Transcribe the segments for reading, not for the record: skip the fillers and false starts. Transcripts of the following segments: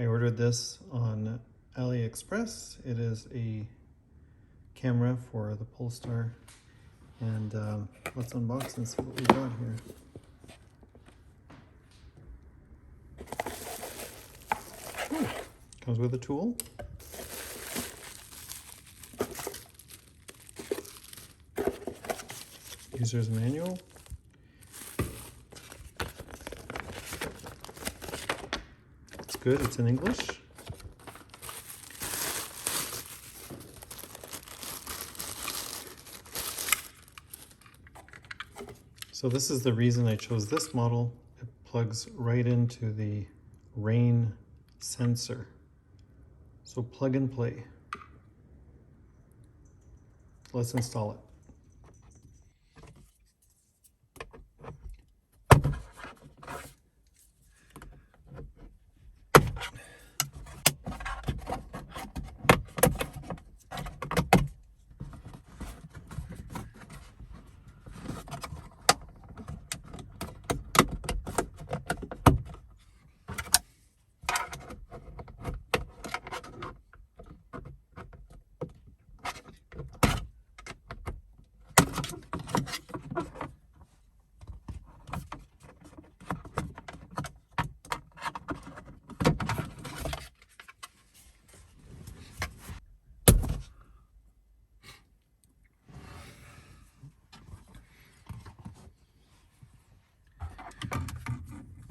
I ordered this on AliExpress. It is a camera for the Polestar, and let's unbox and see what we got here. Comes with a tool. User's manual. It's good, it's in English. So this is the reason I chose this model. It plugs right into the rain sensor. So plug and play. Let's install it.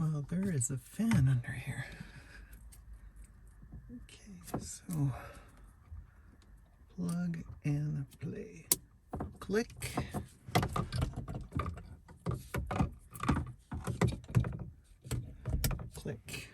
Well, there is a fan under here. Okay, so plug and play. Click. Click.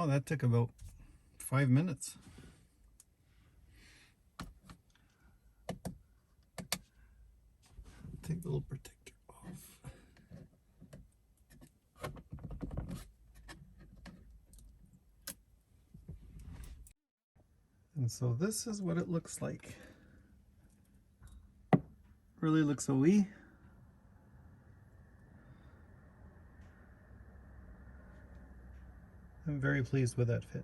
Oh, that took about 5 minutes. Take the little protector off. And so this is what it looks like. Really looks a wee. I'm very pleased with that fit.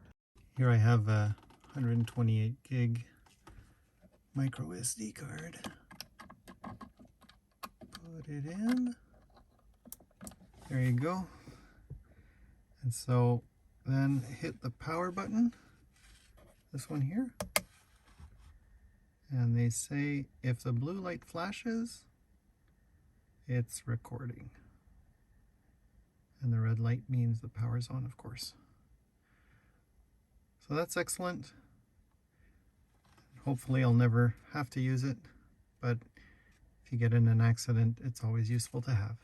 Here I have a 128 gig micro SD card. Put it in. There you go. And so then hit the power button, this one here. And they say if the blue light flashes, it's recording. And the red light means the power's on, of course. So that's excellent. Hopefully I'll never have to use it, but if you get in an accident, it's always useful to have.